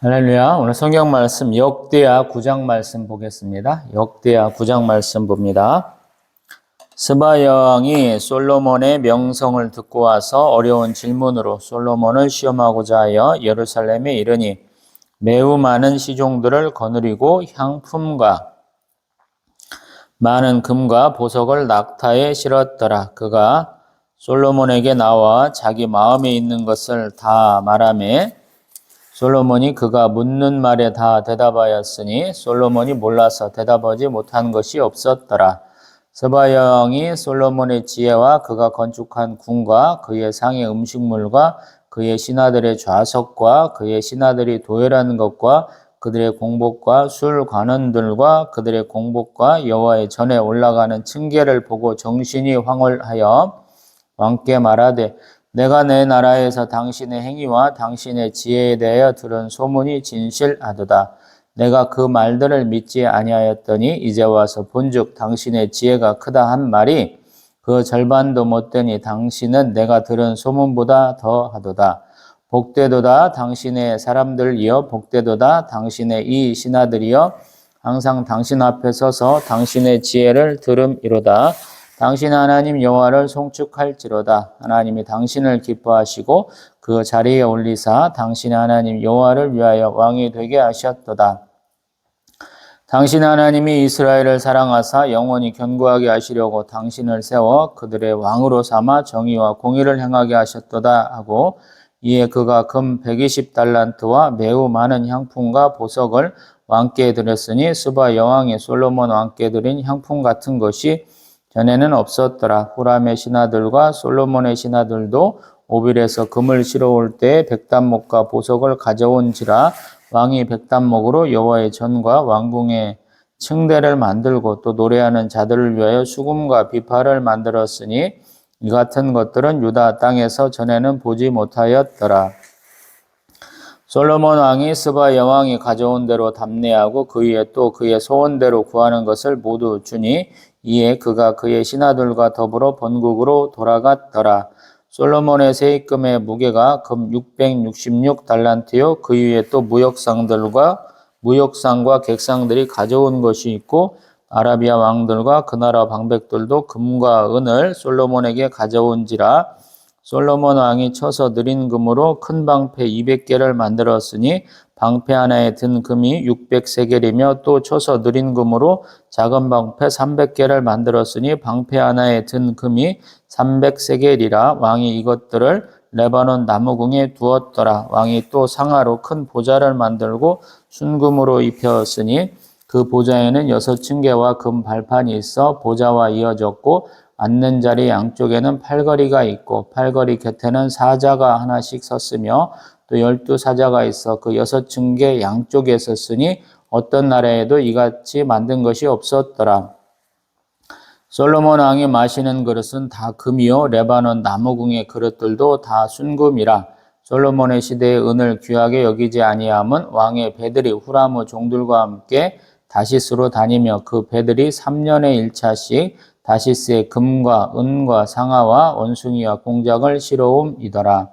할렐루야. 오늘 성경 말씀 역대하 9장 말씀 보겠습니다. 역대하 9장 말씀 봅니다. 스바 여왕이 솔로몬의 명성을 듣고 와서 어려운 질문으로 솔로몬을 시험하고자 하여 예루살렘에 이르니 매우 많은 시종들을 거느리고 향품과 많은 금과 보석을 낙타에 실었더라. 그가 솔로몬에게 나와 자기 마음에 있는 것을 다 말하매 솔로몬이 그가 묻는 말에 다 대답하였으니 솔로몬이 몰라서 대답하지 못한 것이 없었더라. 스바 여왕이 솔로몬의 지혜와 그가 건축한 궁과 그의 상의 음식물과 그의 신하들의 좌석과 그의 신하들이 도열하는 것과 그들의 공복과 술 관원들과 그들의 공복과 여호와의 전에 올라가는 층계를 보고 정신이 황홀하여 왕께 말하되 내가 내 나라에서 당신의 행위와 당신의 지혜에 대하여 들은 소문이 진실하도다. 내가 그 말들을 믿지 아니하였더니 이제 와서 본즉 당신의 지혜가 크다 한 말이 그 절반도 못되니 당신은 내가 들은 소문보다 더하도다. 복되도다 당신의 사람들이여 복되도다 당신의 이 신하들이여 항상 당신 앞에 서서 당신의 지혜를 들음이로다. 당신 하나님 여호와를 송축할지로다. 하나님이 당신을 기뻐하시고 그 자리에 올리사 당신 하나님 여호와를 위하여 왕이 되게 하셨도다. 당신 하나님이 이스라엘을 사랑하사 영원히 견고하게 하시려고 당신을 세워 그들의 왕으로 삼아 정의와 공의를 행하게 하셨도다 하고 이에 그가 금 120달란트와 매우 많은 향품과 보석을 왕께 드렸으니 스바 여왕이 솔로몬 왕께 드린 향품 같은 것이 전에는 없었더라. 후람의 신하들과 솔로몬의 신하들도 오빌에서 금을 실어올 때 백단목과 보석을 가져온지라. 왕이 백단목으로 여호와의 전과 왕궁의 층대를 만들고 또 노래하는 자들을 위하여 수금과 비파를 만들었으니 이 같은 것들은 유다 땅에서 전에는 보지 못하였더라. 솔로몬 왕이 스바 여왕이 가져온 대로 답례하고 그 위에 또 그의 소원대로 구하는 것을 모두 주니 이에 그가 그의 신하들과 더불어 본국으로 돌아갔더라. 솔로몬의 세입금의 무게가 금 666달란트요. 그 위에 또 무역상과 객상들이 가져온 것이 있고 아라비아 왕들과 그 나라 방백들도 금과 은을 솔로몬에게 가져온지라. 솔로몬 왕이 쳐서 드린 금으로 큰 방패 200개를 만들었으니 방패 하나에 든 금이 600세겔이며 또 쳐서 드린 금으로 작은 방패 300개를 만들었으니 방패 하나에 든 금이 300세겔이라. 왕이 이것들을 레바논 나무궁에 두었더라. 왕이 또 상하로 큰 보좌를 만들고 순금으로 입혔으니 그 보좌에는 6층계와 금 발판이 있어 보좌와 이어졌고 앉는 자리 양쪽에는 팔걸이가 있고 팔걸이 곁에는 사자가 하나씩 섰으며 또 12사자가 있어 그 6층계 양쪽에 섰으니 어떤 나라에도 이같이 만든 것이 없었더라. 솔로몬 왕이 마시는 그릇은 다 금이요 레바논 나무궁의 그릇들도 다 순금이라. 솔로몬의 시대에 은을 귀하게 여기지 아니함은 왕의 배들이 후라무 종들과 함께 다시스로 다니며 그 배들이 3년에 1차씩 다시스의 금과 은과 상아와 원숭이와 공작을 실어옴이더라.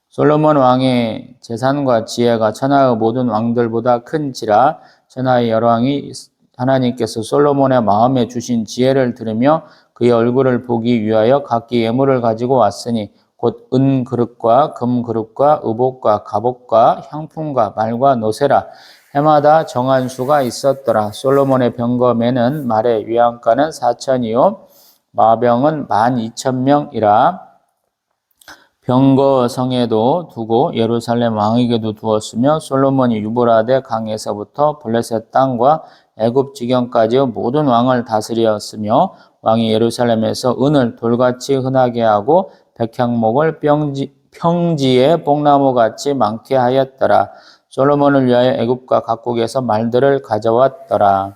솔로몬 왕의 재산과 지혜가 천하의 모든 왕들보다 큰지라. 천하의 열왕이 하나님께서 솔로몬의 마음에 주신 지혜를 들으며 그의 얼굴을 보기 위하여 각기 예물을 가지고 왔으니 곧 은 그릇과 금 그릇과 의복과 갑옷과 향품과 말과 노새라. 해마다 정한 수가 있었더라. 솔로몬의 병검에는 말의 위안가는 4천이요 마병은 12,000명이라. 병거성에도 두고 예루살렘 왕에게도 두었으며 솔로몬이 유브라데 강에서부터 블레셋 땅과 애굽 지경까지의 모든 왕을 다스렸으며 왕이 예루살렘에서 은을 돌같이 흔하게 하고 백향목을 평지에 뽕나무같이 많게 하였더라. 솔로몬을 위하여 애굽과 각국에서 말들을 가져왔더라.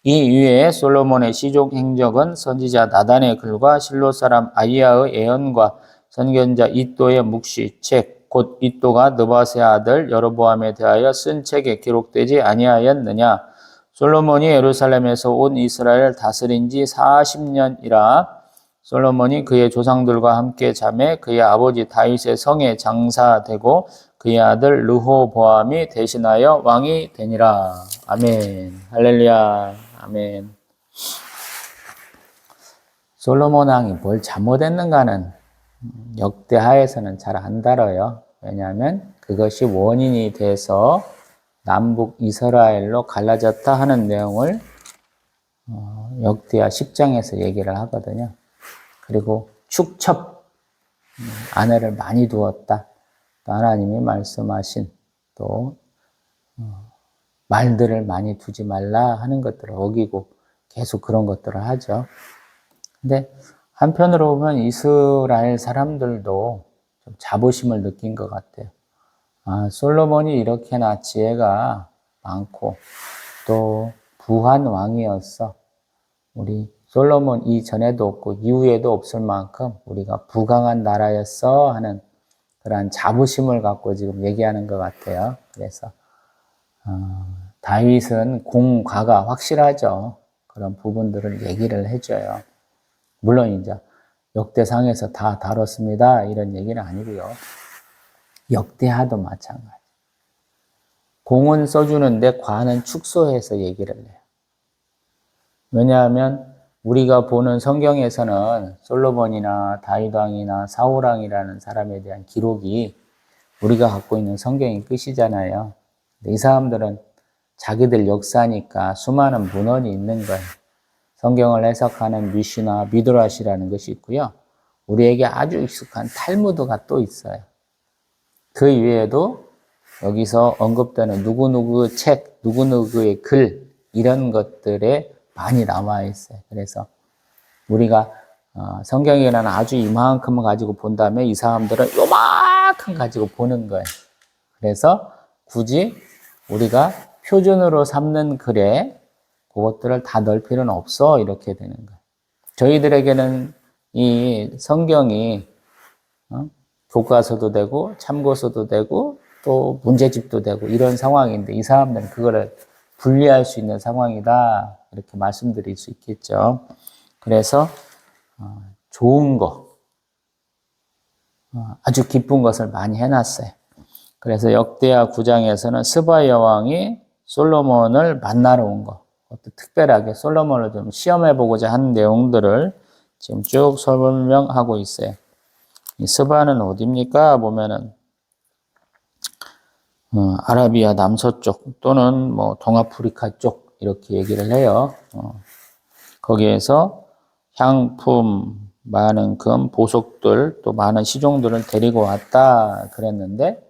이 위에 솔로몬의 시족 행적은 선지자 나단의 글과 실로 사람 아이야의 예언과 선견자 이또의 묵시 책 곧 이또가 느바세 아들 여로보암에 대하여 쓴 책에 기록되지 아니하였느냐. 솔로몬이 예루살렘에서 온 이스라엘을 다스린 지 40년이라. 솔로몬이 그의 조상들과 함께 자매 그의 아버지 다윗의 성에 장사되고 그의 아들 르호보암이 대신하여 왕이 되니라. 아멘. 할렐루야. 아멘. 솔로몬 왕이 뭘 잘못했는가는 역대하에서는 잘 안 다뤄요. 왜냐하면 그것이 원인이 돼서 남북 이스라엘로 갈라졌다 하는 내용을 역대하 10장에서 얘기를 하거든요. 그리고 축첩, 아내를 많이 두었다. 또 하나님이 말씀하신 또 말들을 많이 두지 말라 하는 것들을 어기고 계속 그런 것들을 하죠. 근데 한편으로 보면 이스라엘 사람들도 좀 자부심을 느낀 것 같아요. 아, 솔로몬이 이렇게나 지혜가 많고 또 부한 왕이었어. 우리 솔로몬 이전에도 없고 이후에도 없을 만큼 우리가 부강한 나라였어 하는 그러한 자부심을 갖고 지금 얘기하는 것 같아요. 그래서 다윗은 공과가 확실하죠. 그런 부분들을 얘기를 해줘요. 물론 이제 역대상에서 다 다뤘습니다 이런 얘기는 아니고요. 역대하도 마찬가지. 공은 써주는데 과는 축소해서 얘기를 해요. 왜냐하면 우리가 보는 성경에서는 솔로몬이나 다윗 왕이나 사울 왕이라는 사람에 대한 기록이 우리가 갖고 있는 성경이 끝이잖아요. 이 사람들은 자기들 역사니까 수많은 문헌이 있는 거예요. 성경을 해석하는 미시나 미드라시라는 것이 있고요. 우리에게 아주 익숙한 탈무드가 또 있어요. 그 이외에도 여기서 언급되는 누구누구의 책, 누구누구의 글 이런 것들에 많이 남아 있어요. 그래서 우리가 성경이라는 아주 이만큼을 가지고 본다면 이 사람들은 요만큼 가지고 보는 거예요. 그래서 굳이 우리가 표준으로 삼는 글에 그것들을 다 넣을 필요는 없어 이렇게 되는 거예요. 저희들에게는 이 성경이 교과서도 되고 참고서도 되고 또 문제집도 되고 이런 상황인데 이 사람들은 그거를 분리할 수 있는 상황이다 이렇게 말씀드릴 수 있겠죠. 그래서 좋은 거, 아주 기쁜 것을 많이 해놨어요. 그래서 역대하 9장에서는 스바 여왕이 솔로몬을 만나러 온 거, 그것도 특별하게 솔로몬을 좀 시험해보고자 하는 내용들을 지금 쭉 설명하고 있어요. 이 스바는 어디입니까? 보면은 아라비아 남서쪽 또는 뭐 동아프리카 쪽 이렇게 얘기를 해요. 거기에서 향품, 많은 금, 보석들 또 많은 시종들을 데리고 왔다 그랬는데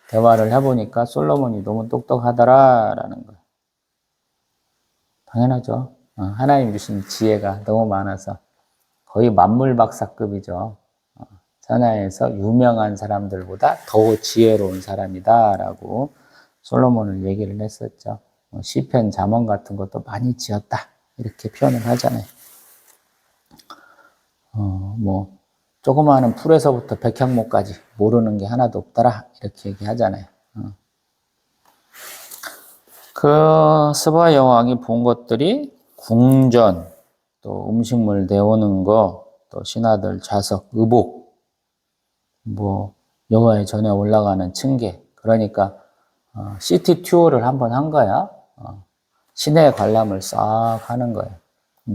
대화를 해보니까 솔로몬이 너무 똑똑하더라라는 거예요. 당연하죠. 하나님 주신 지혜가 너무 많아서 거의 만물박사급이죠. 천하에서 유명한 사람들보다 더 지혜로운 사람이다라고 솔로몬을 얘기를 했었죠. 시편, 잠언 같은 것도 많이 지었다 이렇게 표현을 하잖아요. 뭐 조그마한 풀에서부터 백향목까지 모르는 게 하나도 없더라 이렇게 얘기하잖아요. 그 스바 여왕이 본 것들이 궁전, 또 음식물 내오는 거, 또 신하들 좌석, 의복, 뭐 여호와의 전에 올라가는 층계, 그러니까 시티 투어를 한번 한 거야. 시내 관람을 싹 하는 거예요.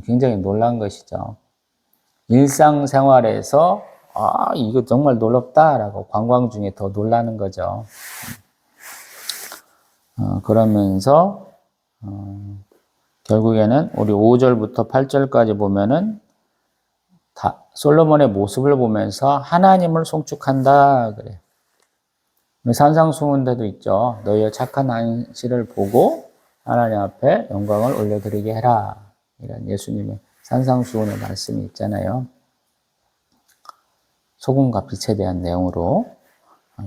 굉장히 놀란 것이죠. 일상생활에서 이거 정말 놀랍다라고 관광 중에 더 놀라는 거죠. 그러면서 결국에는 우리 5절부터 8절까지 보면은 솔로몬의 모습을 보면서 하나님을 송축한다 그래요. 산상수훈대도 있죠. 너희의 착한 안식을 보고 하나님 앞에 영광을 올려드리게 해라. 이런 예수님의 산상수훈의 말씀이 있잖아요. 소금과 빛에 대한 내용으로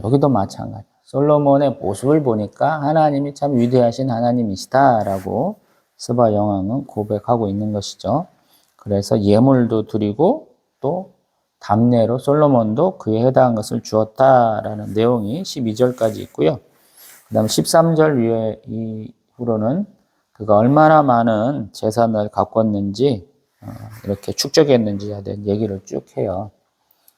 여기도 마찬가지. 솔로몬의 모습을 보니까 하나님이 참 위대하신 하나님이시다라고 스바 여왕은 고백하고 있는 것이죠. 그래서 예물도 드리고 또 답례로 솔로몬도 그에 해당한 것을 주었다라는 내용이 12절까지 있고요. 그 다음 13절 이후로는 그가 얼마나 많은 재산을 가꿨는지 이렇게 축적했는지에 대한 얘기를 쭉 해요.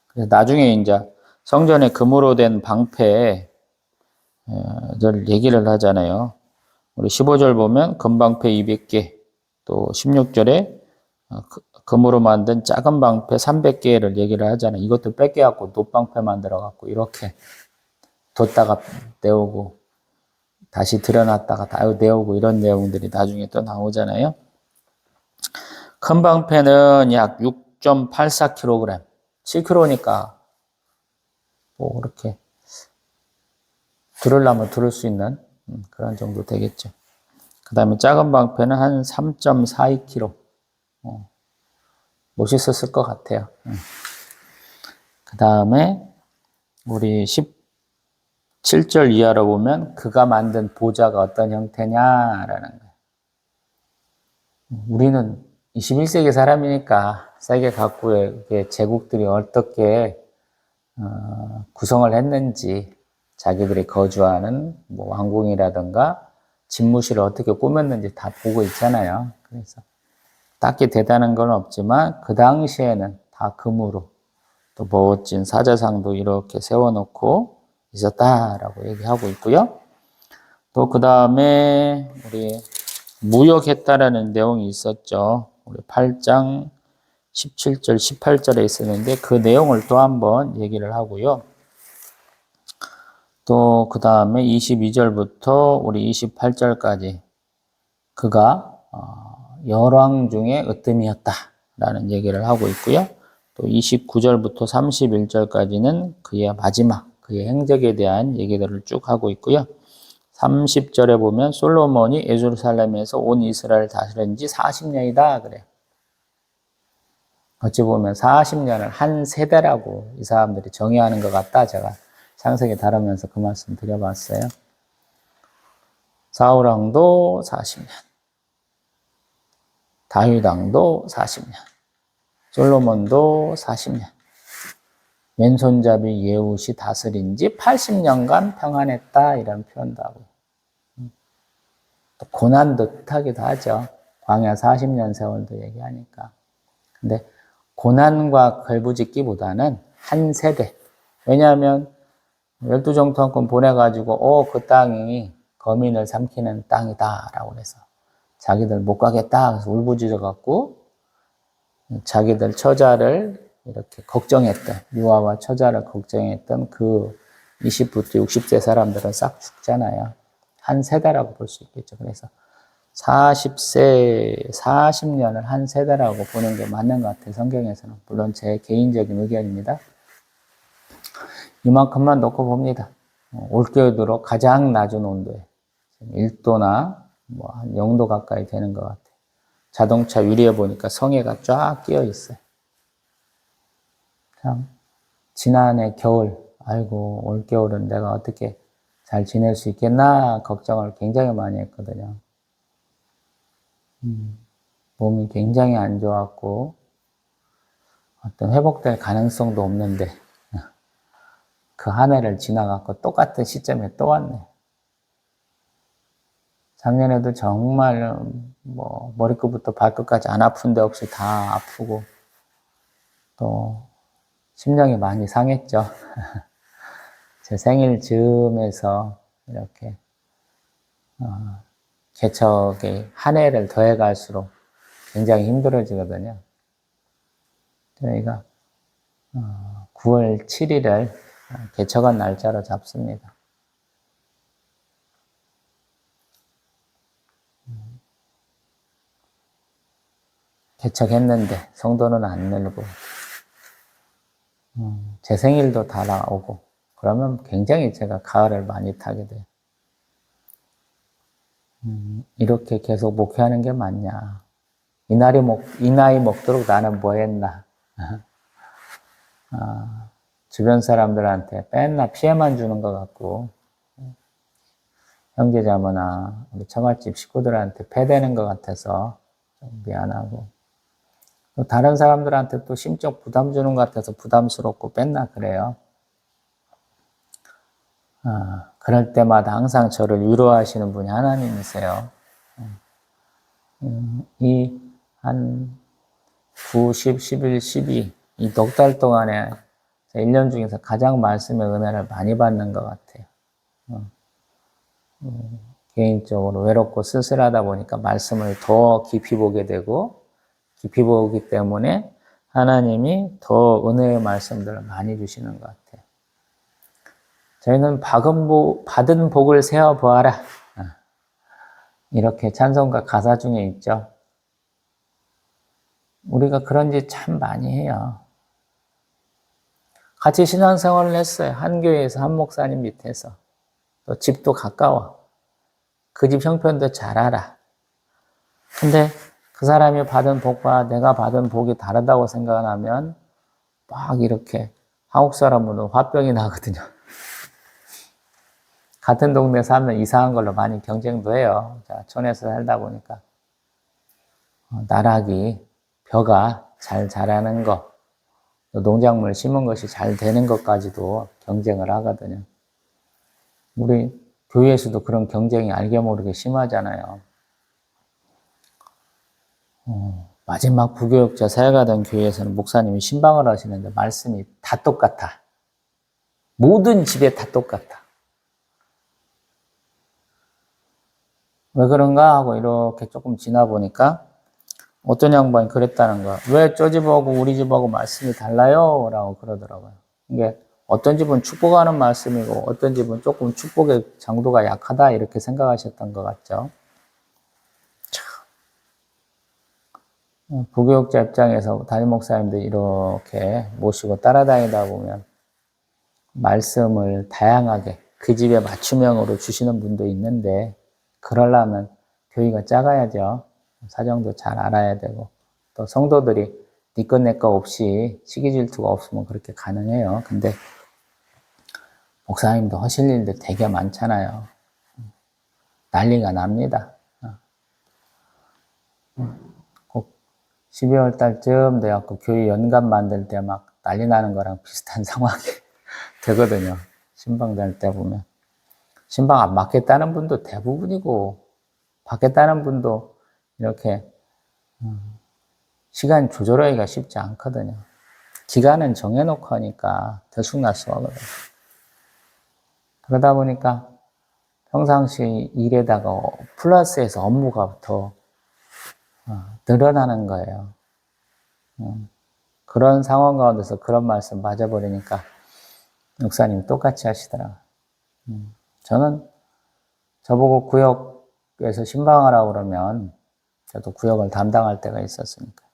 그래서 나중에 이제 성전에 금으로 된 방패 를 얘기를 하잖아요. 우리 15절 보면 금방패 200개, 또 16절에 금으로 만든 작은 방패 300개를 얘기를 하잖아요. 이것도 뺏겨갖고 놋방패 만들어갖고 이렇게 뒀다가 내오고 다시 들여놨다가 다 내오고 이런 내용들이 나중에 또 나오잖아요. 큰 방패는 약 6.84kg, 7kg니까 뭐 그렇게 들으려면 들을 수 있는 그런 정도 되겠죠. 그 다음에 작은 방패는 한 3.42kg. 멋있었을 것 같아요. 그 다음에 우리 17절 이하로 보면 그가 만든 보좌가 어떤 형태냐라는 거예요. 우리는 21세기 사람이니까 세계 각국의 제국들이 어떻게 구성을 했는지, 자기들이 거주하는 뭐 왕궁이라든가 집무실을 어떻게 꾸몄는지 다 보고 있잖아요. 그래서 딱히 대단한 건 없지만 그 당시에는 다 금으로 또 멋진 사자상도 이렇게 세워놓고 있었다라고 얘기하고 있고요. 또 그 다음에 우리 무역했다라는 내용이 있었죠. 우리 8장 17절, 18절에 있었는데 그 내용을 또 한번 얘기를 하고요. 또 그 다음에 22절부터 우리 28절까지 그가 열왕 중에 으뜸이었다라는 얘기를 하고 있고요. 또 29절부터 31절까지는 그의 마지막, 그의 행적에 대한 얘기들을 쭉 하고 있고요. 30절에 보면 솔로몬이 예루살렘에서 온 이스라엘을 다스린 지 40년이다 그래요. 어찌 보면 40년을 한 세대라고 이 사람들이 정의하는 것 같다. 제가 창세기 다루면서 그 말씀 드려봤어요. 사울 왕도 40년, 다윗 왕도 40년, 솔로몬도 40년, 왼손잡이 예후시 다스린 지 80년간 평안했다 이런 표현도 하고요. 또 고난도 뜻하기도 하죠. 광야 40년 세월도 얘기하니까. 근데 고난과 걸부짓기보다는 한 세대. 왜냐하면 12정탐권 보내가지고 그 땅이 거민을 삼키는 땅이다 라고 해서 자기들 못 가겠다 그래서 울부짖어갖고 자기들 처자를 이렇게 걱정했던, 유아와 처자를 걱정했던 그 20부터 60세 사람들은 싹 죽잖아요. 한 세대라고 볼 수 있겠죠. 그래서 40세, 40년을 한 세대라고 보는 게 맞는 것 같아요. 성경에서는. 물론 제 개인적인 의견입니다. 이만큼만 놓고 봅니다. 올겨울 들어 가장 낮은 온도에 1도나 뭐 한 0도 가까이 되는 것 같아요. 자동차 유리에 보니까 성에가 쫙 끼어 있어요. 참 지난해 겨울, 아이고 올겨울은 내가 어떻게 잘 지낼 수 있겠나 걱정을 굉장히 많이 했거든요. 몸이 굉장히 안 좋았고 어떤 회복될 가능성도 없는데 그 한 해를 지나갔고 똑같은 시점에 또 왔네. 작년에도 정말 뭐 머리끝부터 발끝까지 안 아픈 데 없이 다 아프고 또 심령이 많이 상했죠. 제 생일 즈음에서 이렇게 개척에 한 해를 더해 갈수록 굉장히 힘들어지거든요. 저희가 9월 7일을 개척한 날짜로 잡습니다. 개척했는데 성도는 안 늘고 제 생일도 다 나오고 그러면 굉장히 제가 가을을 많이 타게 돼요. 이렇게 계속 목회하는 게 맞냐. 이 나이 먹도록 나는 뭐 했나. 주변 사람들한테 맨날 피해만 주는 것 같고 형제자매나 우리 처갓집 식구들한테 패되는 것 같아서 좀 미안하고 또 다른 사람들한테 또 심적 부담 주는 것 같아서 부담스럽고 맨날 그래요. 그럴 때마다 항상 저를 위로하시는 분이 하나님이세요. 이 한 9, 10, 11, 12 이 넉 달 동안에 1년 중에서 가장 말씀의 은혜를 많이 받는 것 같아요. 개인적으로 외롭고 쓸쓸하다 보니까 말씀을 더 깊이 보게 되고 깊이 보기 때문에 하나님이 더 은혜의 말씀들을 많이 주시는 것 같아요. 저희는 받은 복을 세어 보아라. 이렇게 찬송가 가사 중에 있죠. 우리가 그런 짓 참 많이 해요. 같이 신앙생활을 했어요. 한 교회에서 한 목사님 밑에서. 또 집도 가까워. 그 집 형편도 잘 알아. 근데 그 사람이 받은 복과 내가 받은 복이 다르다고 생각하면 막 이렇게 한국 사람으로 화병이 나거든요. 같은 동네 살면 이상한 걸로 많이 경쟁도 해요. 자, 촌에서 살다 보니까. 나락이, 벼가 잘 자라는 거, 농작물 심은 것이 잘 되는 것까지도 경쟁을 하거든요. 우리 교회에서도 그런 경쟁이 알게 모르게 심하잖아요. 마지막 부교육자 사회가 된 교회에서는 목사님이 신방을 하시는데 말씀이 다 똑같아. 모든 집에 다 똑같아. 왜 그런가 하고 이렇게 조금 지나 보니까 어떤 양반이 그랬다는 거야. 왜 저 집하고 우리 집하고 말씀이 달라요? 라고 그러더라고요. 이게 어떤 집은 축복하는 말씀이고 어떤 집은 조금 축복의 정도가 약하다 이렇게 생각하셨던 것 같죠. 부교육자 입장에서 담임 목사님들 이렇게 모시고 따라다니다 보면 말씀을 다양하게 그 집에 맞춤형으로 주시는 분도 있는데 그러려면 교회가 작아야죠. 사정도 잘 알아야 되고 또 성도들이 네 것 내 것 없이 시기 질투가 없으면 그렇게 가능해요. 근데 목사님도 하실 일들 되게 많잖아요. 난리가 납니다. 꼭 12월 달쯤 돼갖고 교회 연감 만들 때 막 난리 나는 거랑 비슷한 상황이 되거든요. 신방 될 때 보면. 신방 안 맡겠다는 분도 대부분이고 받겠다는 분도 이렇게 시간 조절하기가 쉽지 않거든요. 기간은 정해놓고 하니까 들쑥날쑥하거든요. 그러다 보니까 평상시 일에다가 플러스해서 업무가 더 늘어나는 거예요. 그런 상황 가운데서 그런 말씀 맞아버리니까 목사님이 똑같이 하시더라고요. 저는 저보고 구역에서 신방하라고 그러면 저도 구역을 담당할 때가 있었으니까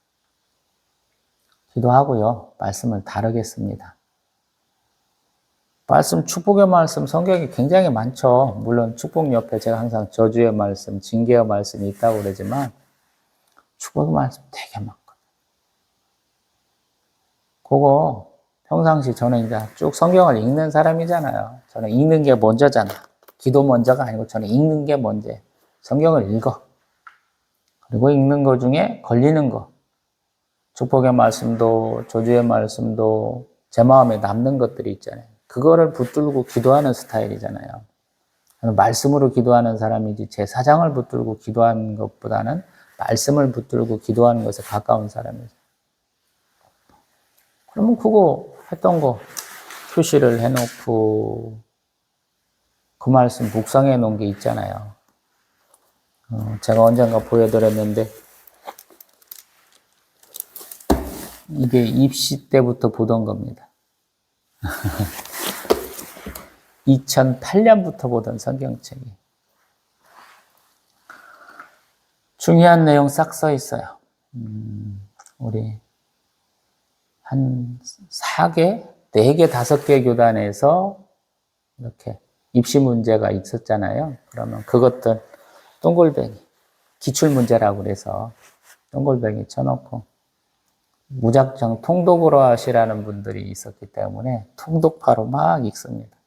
기도하고요. 말씀을 다루겠습니다. 말씀, 축복의 말씀, 성경이 굉장히 많죠. 물론 축복 옆에 제가 항상 저주의 말씀, 징계의 말씀이 있다고 그러지만 축복의 말씀 되게 많거든요. 그거 평상시 저는 이제 쭉 성경을 읽는 사람이잖아요. 저는 읽는 게 먼저잖아. 기도 먼저가 아니고 저는 읽는 게 먼저예요. 성경을 읽어. 그리고 읽는 것 중에 걸리는 거. 축복의 말씀도 저주의 말씀도 제 마음에 남는 것들이 있잖아요. 그거를 붙들고 기도하는 스타일이잖아요. 저는 말씀으로 기도하는 사람이지 제 사장을 붙들고 기도하는 것보다는 말씀을 붙들고 기도하는 것에 가까운 사람이죠. 그러면 그거 했던 거 표시를 해놓고 그 말씀 묵상해 놓은 게 있잖아요. 제가 언젠가 보여드렸는데 이게 입시 때부터 보던 겁니다. 2008년부터 보던 성경책이. 중요한 내용 싹 써 있어요. 우리 한 4개, 4개, 5개 교단에서 이렇게 입시 문제가 있었잖아요. 그러면 그것들 동글뱅이, 기출문제라고 그래서 동글뱅이 쳐놓고 무작정 통독으로 하시라는 분들이 있었기 때문에 통독파로 막 읽습니다.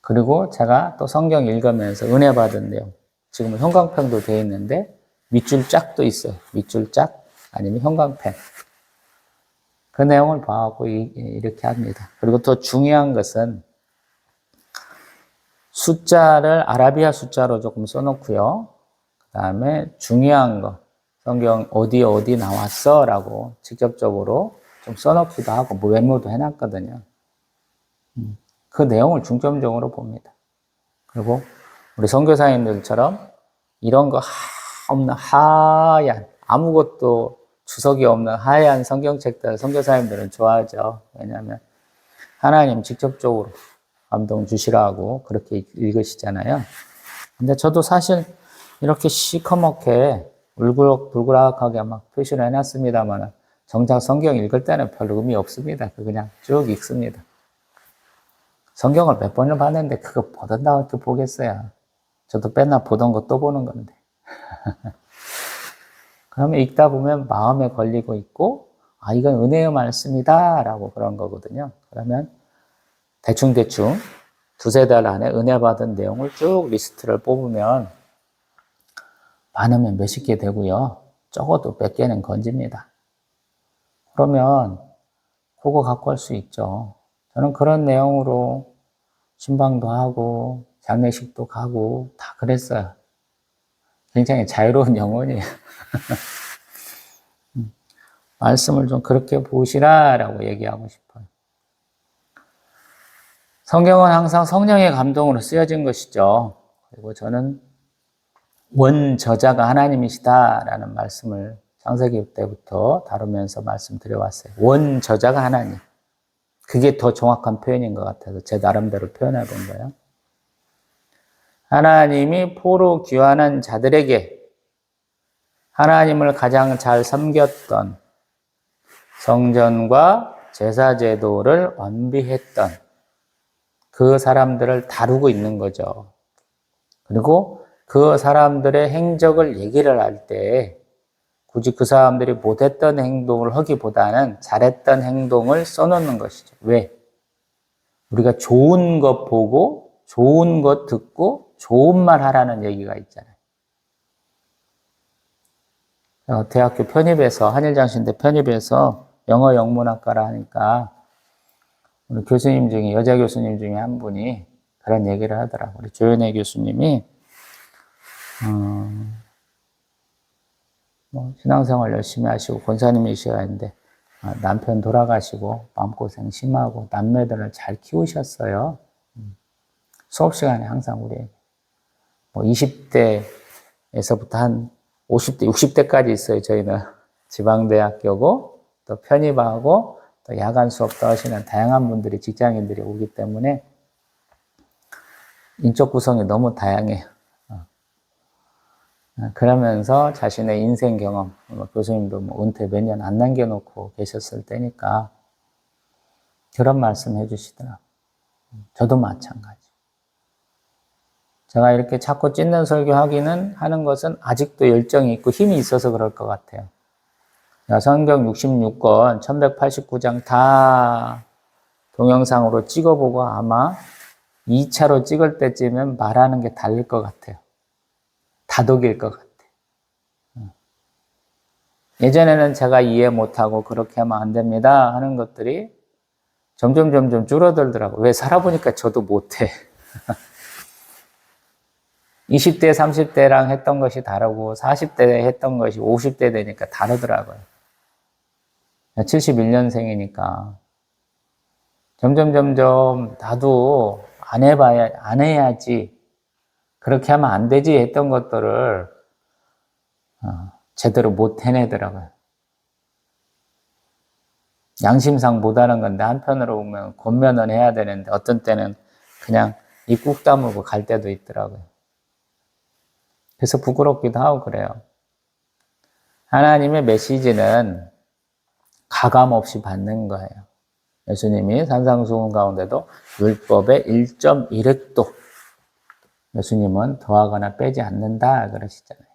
그리고 제가 또 성경 읽으면서 은혜 받은 내용, 지금은 형광펜도 되어 있는데 밑줄 짝도 있어요. 밑줄 짝 아니면 형광펜. 그 내용을 봐갖고 이렇게 합니다. 그리고 더 중요한 것은 숫자를 아라비아 숫자로 조금 써놓고요. 그 다음에 중요한 거, 성경 어디 나왔어? 라고 직접적으로 좀 써놓기도 하고 뭐 메모도 해놨거든요. 그 내용을 중점적으로 봅니다. 그리고 우리 선교사님들처럼 이런 거 없는 하얀, 아무것도 주석이 없는 하얀 성경책들 선교사님들은 좋아하죠. 왜냐하면 하나님 직접적으로 감동 주시라고 그렇게 읽으시잖아요. 근데 저도 사실 이렇게 시커멓게 울그락불그락하게 막 표시를 해놨습니다만 정작 성경 읽을 때는 별 의미 없습니다. 그냥 쭉 읽습니다. 성경을 몇 번을 봤는데 그거 보던다고 이렇게 보겠어요. 저도 맨날 보던 거 또 보는 건데. 그러면 읽다 보면 마음에 걸리고 있고, 아, 이건 은혜의 말씀이다 라고 그런 거거든요. 그러면 대충대충 두세 달 안에 은혜 받은 내용을 쭉 리스트를 뽑으면 많으면 몇십 개 되고요. 적어도 몇 개는 건집니다. 그러면 그거 갖고 할 수 있죠. 저는 그런 내용으로 신방도 하고 장례식도 가고 다 그랬어요. 굉장히 자유로운 영혼이에요. 말씀을 좀 그렇게 보시라라고 얘기하고 싶어요. 성경은 항상 성령의 감동으로 쓰여진 것이죠. 그리고 저는 원 저자가 하나님이시다라는 말씀을 창세기 때부터 다루면서 말씀드려왔어요. 원 저자가 하나님. 그게 더 정확한 표현인 것 같아서 제 나름대로 표현해 본 거예요. 하나님이 포로 귀환한 자들에게 하나님을 가장 잘 섬겼던 성전과 제사제도를 완비했던 그 사람들을 다루고 있는 거죠. 그리고 그 사람들의 행적을 얘기를 할 때 굳이 그 사람들이 못했던 행동을 하기보다는 잘했던 행동을 써놓는 것이죠. 왜? 우리가 좋은 것 보고 좋은 것 듣고 좋은 말 하라는 얘기가 있잖아요. 대학교 편입해서 한일장신대 편입해서 영어 영문학과라 하니까 우리 교수님 중에 여자 교수님 중에 한 분이 그런 얘기를 하더라고요. 우리 조연혜 교수님이 신앙생활 열심히 하시고 권사님이셔야 하는데 남편 돌아가시고 마음고생 심하고 남매들을 잘 키우셨어요. 수업 시간에 항상 우리 20대에서부터 한 50대, 60대까지 있어요. 저희는 지방대학교고 또 편입하고 또 야간 수업도 하시는 다양한 분들이 직장인들이 오기 때문에 인적 구성이 너무 다양해요. 그러면서 자신의 인생 경험, 교수님도 은퇴 몇 년 안 남겨놓고 계셨을 때니까 그런 말씀 해주시더라고요. 저도 마찬가지. 제가 이렇게 자꾸 찢는 설교하기는 하는 것은 아직도 열정이 있고 힘이 있어서 그럴 것 같아요. 성경 66권, 1189장 다 동영상으로 찍어보고 아마 2차로 찍을 때쯤엔 말하는 게 다를 것 같아요. 다독일 것 같아요. 예전에는 제가 이해 못하고 그렇게 하면 안 됩니다 하는 것들이 점점 줄어들더라고요. 왜 살아보니까 저도 못해. 20대, 30대랑 했던 것이 다르고 40대 했던 것이 50대 되니까 다르더라고요. 71년생이니까 점점 나도 안 해야지, 그렇게 하면 안 되지 했던 것들을 제대로 못 해내더라고요. 양심상 못하는 건데 한편으로 보면 권면은 해야 되는데 어떤 때는 그냥 입 꾹 다물고 갈 때도 있더라고요. 그래서 부끄럽기도 하고 그래요. 하나님의 메시지는 가감 없이 받는 거예요. 예수님이 산상수훈 가운데도 율법의 1.1획도 예수님은 더하거나 빼지 않는다 그러시잖아요.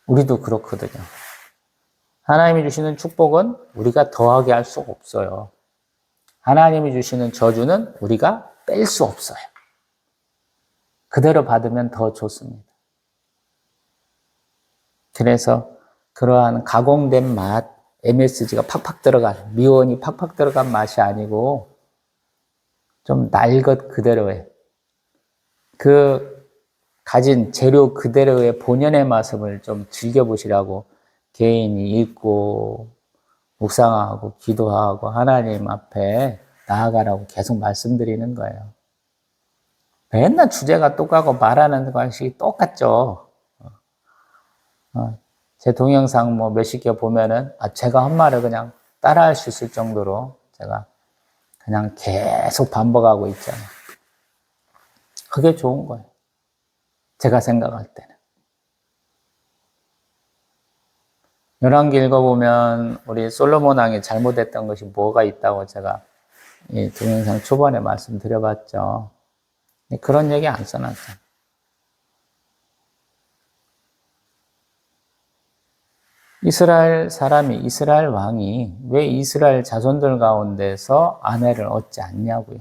우리도 그렇거든요. 하나님이 주시는 축복은 우리가 더하게 할 수 없어요. 하나님이 주시는 저주는 우리가 뺄 수 없어요. 그대로 받으면 더 좋습니다. 그래서 그러한 가공된 맛, MSG가 팍팍 들어간, 미원이 팍팍 들어간 맛이 아니고 좀 날 것 그대로의 그 가진 재료 그대로의 본연의 맛을 좀 즐겨보시라고 개인이 읽고 묵상하고 기도하고 하나님 앞에 나아가라고 계속 말씀드리는 거예요. 맨날 주제가 똑같고 말하는 방식이 똑같죠. 제 동영상 뭐 몇십 개 보면은 제가 한 말을 그냥 따라할 수 있을 정도로 제가 그냥 계속 반복하고 있잖아요. 그게 좋은 거예요. 제가 생각할 때는. 열왕기 읽어보면 우리 솔로몬 왕이 잘못했던 것이 뭐가 있다고 제가 이 동영상 초반에 말씀드려봤죠. 그런 얘기 안 써놨잖아요. 이스라엘 왕이 왜 이스라엘 자손들 가운데서 아내를 얻지 않냐고요.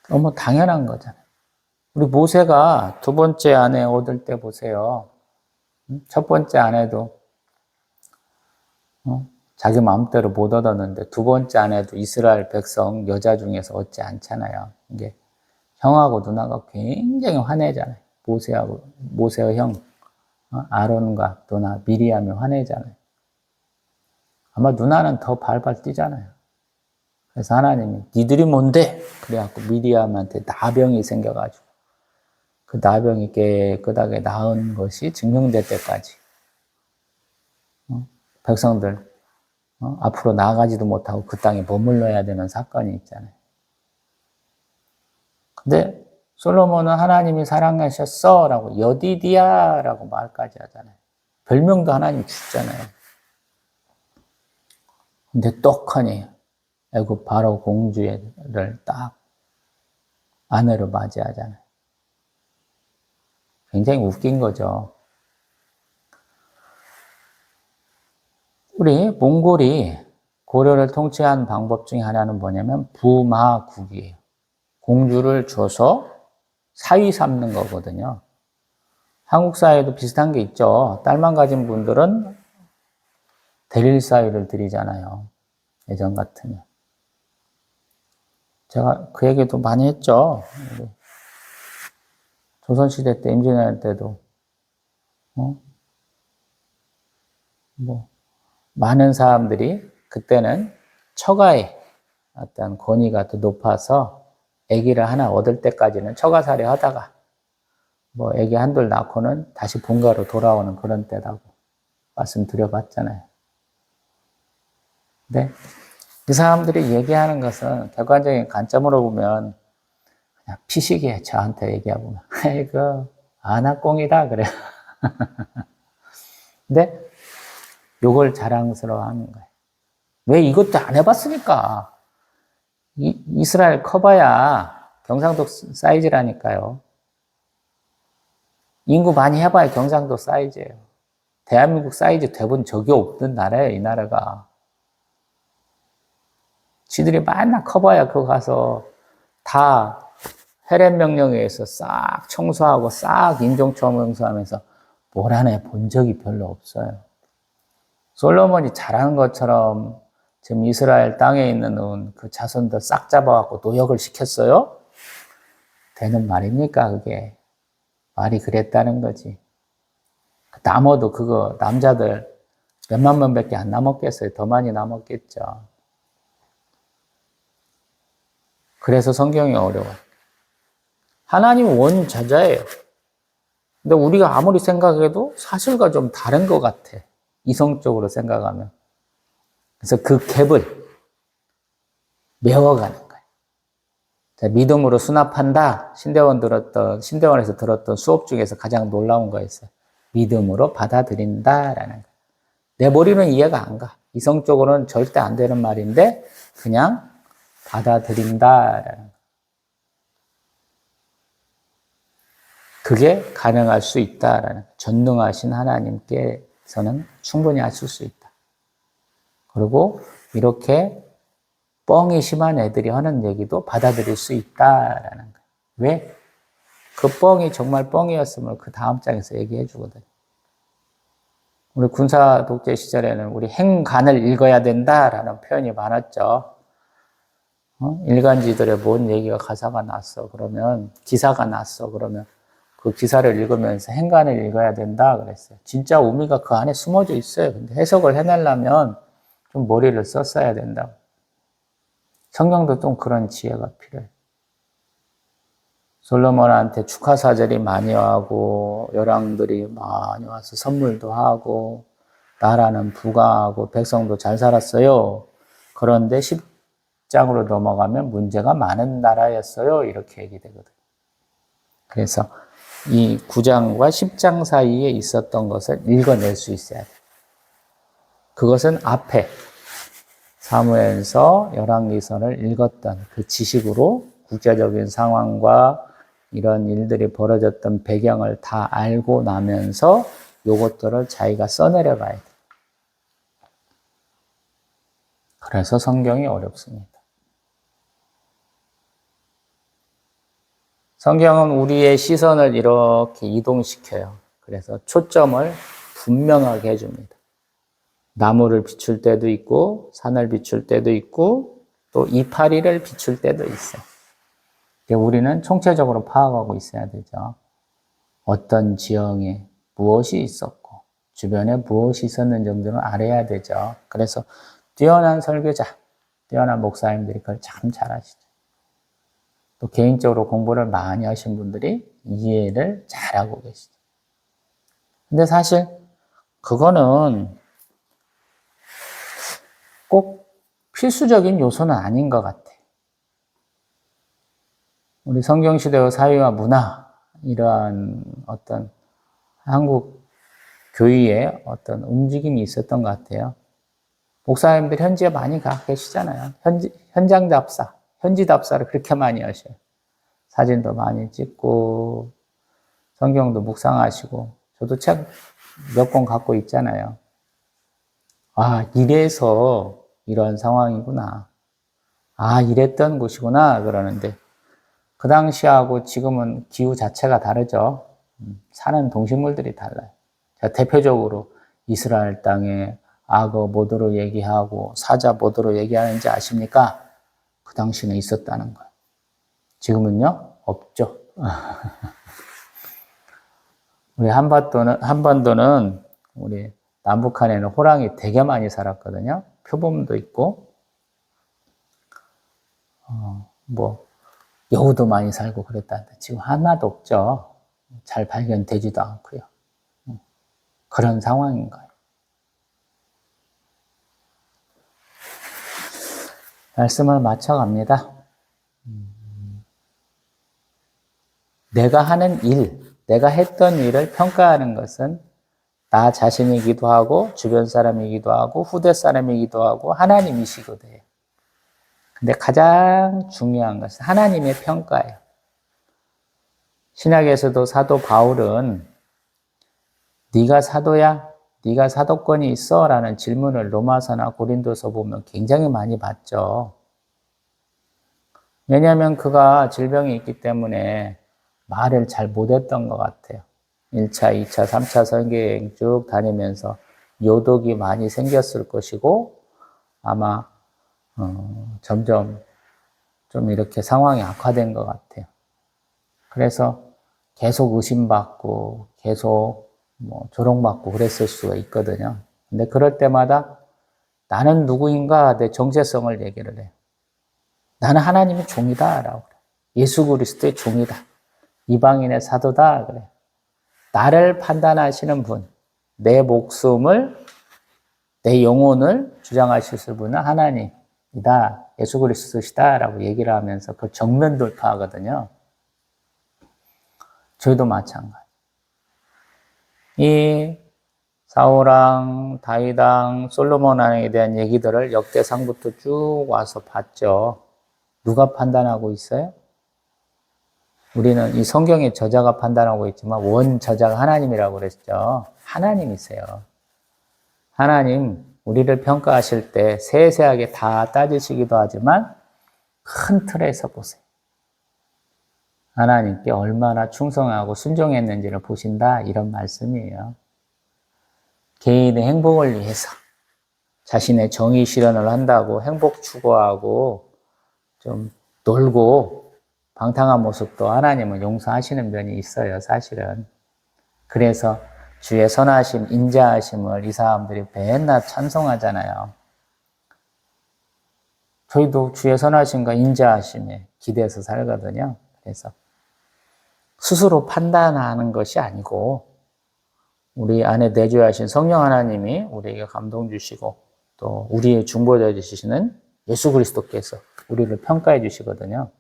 너무 당연한 거잖아요. 우리 모세가 두 번째 아내 얻을 때 보세요. 첫 번째 아내도 자기 마음대로 못 얻었는데 두 번째 아내도 이스라엘 백성 여자 중에서 얻지 않잖아요. 이게 형하고 누나가 굉장히 화내잖아요. 모세의 형 아론과 누나 미리암이 화내잖아요. 아마 누나는 더 발발 뛰잖아요. 그래서 하나님이 니들이 뭔데? 그래갖고 미리암한테 나병이 생겨가지고 그 나병이 깨끗하게 나은 것이 증명될 때까지 백성들 앞으로 나아가지도 못하고 그 땅에 머물러야 되는 사건이 있잖아요. 근데 솔로몬은 하나님이 사랑하셨어 라고 여디디야 라고 말까지 하잖아요. 별명도 하나님이 주잖아요. 근데 떡하니 애굽 바로 공주를 딱 아내로 맞이하잖아요. 굉장히 웃긴 거죠. 우리 몽골이 고려를 통치한 방법 중에 하나는 뭐냐면 부마국이에요. 공주를 줘서 사위 삼는 거거든요. 한국 사회도 비슷한 게 있죠. 딸만 가진 분들은 대릴 사위를 드리잖아요. 예전 같으면. 제가 그 얘기도 많이 했죠. 조선시대 때, 임진왜란 때도, 많은 사람들이 그때는 처가의 어떤 권위가 더 높아서 아기를 하나 얻을 때까지는 처가살이 하다가 아기 한둘 낳고는 다시 본가로 돌아오는 그런 때라고 말씀드려봤잖아요. 근데 이 사람들이 얘기하는 것은 객관적인 관점으로 보면 그냥 피식이에요. 저한테 얘기하면. 아이고, 아나꽁이다. 그래요. 근데 이걸 자랑스러워하는 거예요. 왜 이것도 안 해봤으니까. 이스라엘 커봐야 경상도 사이즈라니까요. 인구 많이 해봐야 경상도 사이즈예요. 대한민국 사이즈 돼본 적이 없는 나라예요, 이 나라가. 지들이 맨날 커봐야 그거 가서 다 헤렌 명령에 의해서 싹 청소하고 싹 인종청소하면서 뭘 하나 본 적이 별로 없어요. 솔로몬이 잘하는 것처럼 지금 이스라엘 땅에 있는 그 자손들 싹 잡아갖고 노역을 시켰어요? 되는 말입니까, 그게? 말이 그랬다는 거지. 남아도 그거 남자들 몇만 명밖에 안 남았겠어요. 더 많이 남았겠죠. 그래서 성경이 어려워요. 하나님은 원자자예요. 근데 우리가 아무리 생각해도 사실과 좀 다른 것 같아. 이성적으로 생각하면. 그래서 그 갭을 메워가는 거예요. 자, 믿음으로 수납한다. 신대원에서 들었던 수업 중에서 가장 놀라운 거였어요. 믿음으로 받아들인다라는 거예요. 내 머리는 이해가 안 가. 이성적으로는 절대 안 되는 말인데 그냥 받아들인다라는 거예요. 그게 가능할 수 있다라는 전능하신 하나님께서는 충분히 하실 수 있다. 그리고 이렇게 뻥이 심한 애들이 하는 얘기도 받아들일 수 있다라는 거예요. 왜? 그 뻥이 정말 뻥이었음을 그 다음 장에서 얘기해 주거든요. 우리 군사 독재 시절에는 우리 행간을 읽어야 된다라는 표현이 많았죠. 일간지들의 뭔 얘기가 가사가 났어. 그러면 기사가 났어. 그러면 그 기사를 읽으면서 행간을 읽어야 된다 그랬어요. 진짜 의미가 그 안에 숨어져 있어요. 근데 해석을 해내려면 좀 머리를 썼어야 된다고. 성경도 좀 그런 지혜가 필요해요. 솔로몬한테 축하사절이 많이 와고 열왕들이 많이 와서 선물도 하고 나라는 부강하고 백성도 잘 살았어요. 그런데 10장으로 넘어가면 문제가 많은 나라였어요. 이렇게 얘기되거든요. 그래서 이 9장과 10장 사이에 있었던 것을 읽어낼 수 있어야 돼요. 그것은 앞에 사무엘서 열왕기서를 읽었던 그 지식으로 국제적인 상황과 이런 일들이 벌어졌던 배경을 다 알고 나면서 요것들을 자기가 써내려 가야 돼요. 그래서 성경이 어렵습니다. 성경은 우리의 시선을 이렇게 이동시켜요. 그래서 초점을 분명하게 해줍니다. 나무를 비출 때도 있고 산을 비출 때도 있고 또 이파리를 비출 때도 있어요. 우리는 총체적으로 파악하고 있어야 되죠. 어떤 지형에 무엇이 있었고 주변에 무엇이 있었는 정도는 알아야 되죠. 그래서 뛰어난 설교자, 뛰어난 목사님들이 그걸 참 잘하시죠. 또 개인적으로 공부를 많이 하신 분들이 이해를 잘하고 계시죠. 근데 사실 그거는 꼭 필수적인 요소는 아닌 것 같아요. 우리 성경시대의 사회와 문화, 이러한 어떤 한국 교회의 어떤 움직임이 있었던 것 같아요. 목사님들 현지에 많이 가 계시잖아요. 현장 답사, 현지 답사를 그렇게 많이 하셔요. 사진도 많이 찍고, 성경도 묵상하시고, 저도 책 몇 권 갖고 있잖아요. 아, 이래서 이런 상황이구나. 아, 이랬던 곳이구나. 그러는데, 그 당시하고 지금은 기후 자체가 다르죠. 사는 동식물들이 달라요. 자, 대표적으로 이스라엘 땅에 악어 모드로 얘기하고 사자 모드로 얘기하는지 아십니까? 그 당시는 있었다는 거예요. 지금은요? 없죠. 우리 한반도는 우리 남북한에는 호랑이 되게 많이 살았거든요. 표범도 있고, 여우도 많이 살고 그랬다는데 지금 하나도 없죠. 잘 발견되지도 않고요. 그런 상황인 거예요. 말씀을 마쳐갑니다. 내가 하는 일, 내가 했던 일을 평가하는 것은 나 자신이기도 하고 주변 사람이기도 하고 후대 사람이기도 하고 하나님이시기도 해요. 근데 가장 중요한 것은 하나님의 평가예요. 신약에서도 사도 바울은 네가 사도야? 네가 사도권이 있어? 라는 질문을 로마서나 고린도서 보면 굉장히 많이 받죠. 왜냐하면 그가 질병이 있기 때문에 말을 잘 못했던 것 같아요. 1차, 2차, 3차 선교여행 쭉 다니면서 요독이 많이 생겼을 것이고 아마 점점 좀 이렇게 상황이 악화된 것 같아요. 그래서 계속 의심받고 계속 조롱받고 그랬을 수가 있거든요. 근데 그럴 때마다 나는 누구인가 내 정체성을 얘기를 해요. 나는 하나님의 종이다 라고 그래요. 예수 그리스도의 종이다. 이방인의 사도다 그래요. 나를 판단하시는 분, 내 목숨을, 내 영혼을 주장하실 분은 하나님이다. 예수 그리스도시다 라고 얘기를 하면서 그 정면 돌파하거든요. 저희도 마찬가지. 이 사울왕, 다윗왕, 솔로몬 왕에 대한 얘기들을 역대상부터 쭉 와서 봤죠. 누가 판단하고 있어요? 우리는 이 성경의 저자가 판단하고 있지만 원 저자가 하나님이라고 그랬죠. 하나님이세요. 하나님, 우리를 평가하실 때 세세하게 다 따지시기도 하지만 큰 틀에서 보세요. 하나님께 얼마나 충성하고 순종했는지를 보신다, 이런 말씀이에요. 개인의 행복을 위해서 자신의 정의 실현을 한다고 행복 추구하고 좀 놀고 방탕한 모습도 하나님은 용서하시는 면이 있어요, 사실은. 그래서 주의 선하심, 인자하심을 이 사람들이 맨날 찬송하잖아요. 저희도 주의 선하심과 인자하심에 기대서 살거든요. 그래서 스스로 판단하는 것이 아니고 우리 안에 내주하신 성령 하나님이 우리에게 감동 주시고 또 우리의 중보자 되시는 예수 그리스도께서 우리를 평가해 주시거든요.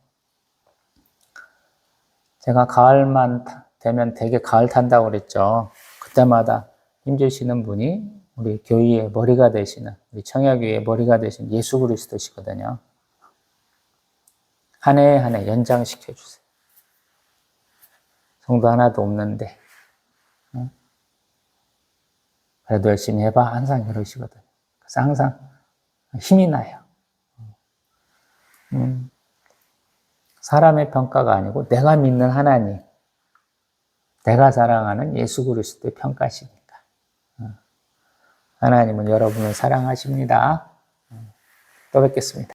제가 가을만 되면 되게 가을 탄다고 그랬죠. 그때마다 힘주시는 분이 우리 교회의 머리가 되시는, 우리 청야교회의 머리가 되신 예수 그리스도시거든요. 한 해 한 해 연장시켜 주세요. 성도 하나도 없는데 그래도 열심히 해봐. 항상 그러시거든요. 그래서 항상 힘이 나요. 사람의 평가가 아니고 내가 믿는 하나님, 내가 사랑하는 예수 그리스도의 평가시니까. 하나님은 여러분을 사랑하십니다. 또 뵙겠습니다.